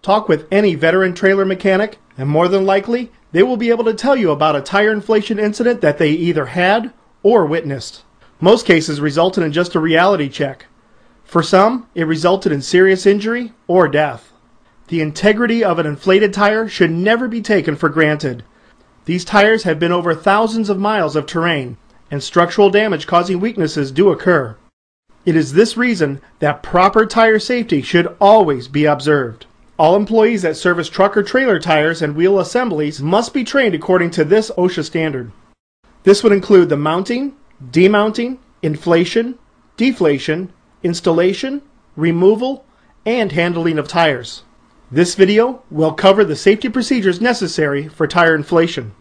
Talk with any veteran trailer mechanic, and more than likely, they will be able to tell you about a tire inflation incident that they either had or witnessed. Most cases resulted in just a reality check. For some, it resulted in serious injury or death. The integrity of an inflated tire should never be taken for granted. These tires have been over thousands of miles of terrain, and structural damage causing weaknesses do occur. It is this reason that proper tire safety should always be observed. All employees that service truck or trailer tires and wheel assemblies must be trained according to this OSHA standard. This would include the mounting, demounting, inflation, deflation, installation, removal, and handling of tires. This video will cover the safety procedures necessary for tire inflation.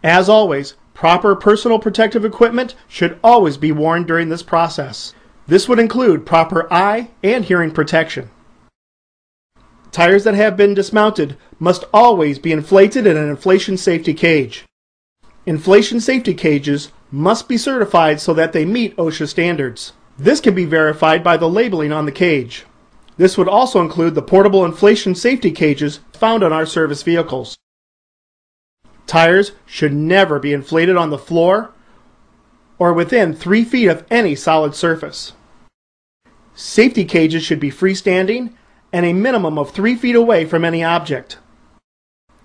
As always, proper personal protective equipment should always be worn during this process. This would include proper eye and hearing protection. Tires that have been dismounted must always be inflated in an inflation safety cage. Inflation safety cages must be certified so that they meet OSHA standards. This can be verified by the labeling on the cage. This would also include the portable inflation safety cages found on our service vehicles. Tires should never be inflated on the floor or within 3 feet of any solid surface. Safety cages should be freestanding and a minimum of 3 feet away from any object.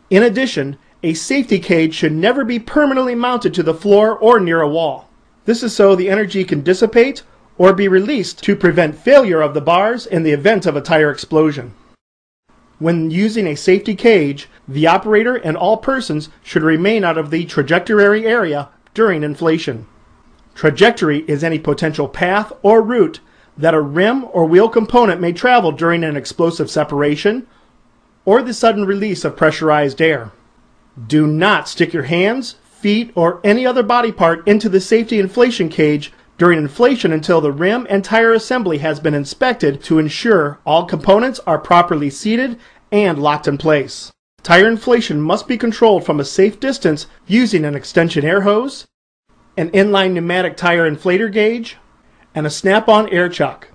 In addition, a safety cage should never be permanently mounted to the floor or near a wall. This is so the energy can dissipate or be released to prevent failure of the bars in the event of a tire explosion. When using a safety cage, the operator and all persons should remain out of the trajectory area during inflation. Trajectory is any potential path or route that a rim or wheel component may travel during an explosive separation or the sudden release of pressurized air. Do not stick your hands, feet, or any other body part into the safety inflation cage during inflation until the rim and tire assembly has been inspected to ensure all components are properly seated and locked in place. Tire inflation must be controlled from a safe distance using an extension air hose, an inline pneumatic tire inflator gauge, and a snap-on air chuck.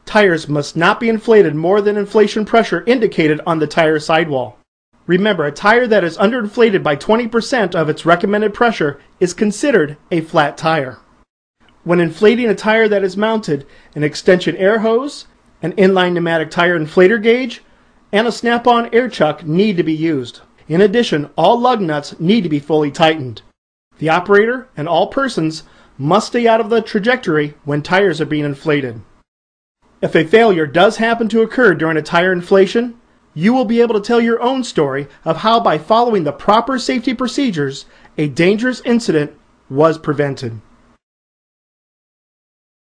Tires must not be inflated more than inflation pressure indicated on the tire sidewall. Remember, a tire that is underinflated by 20% of its recommended pressure is considered a flat tire. When inflating a tire that is mounted, an extension air hose, an inline pneumatic tire inflator gauge, and a snap-on air chuck need to be used. In addition, all lug nuts need to be fully tightened. The operator and all persons must stay out of the trajectory when tires are being inflated. If a failure does happen to occur during a tire inflation, you will be able to tell your own story of how by following the proper safety procedures, a dangerous incident was prevented.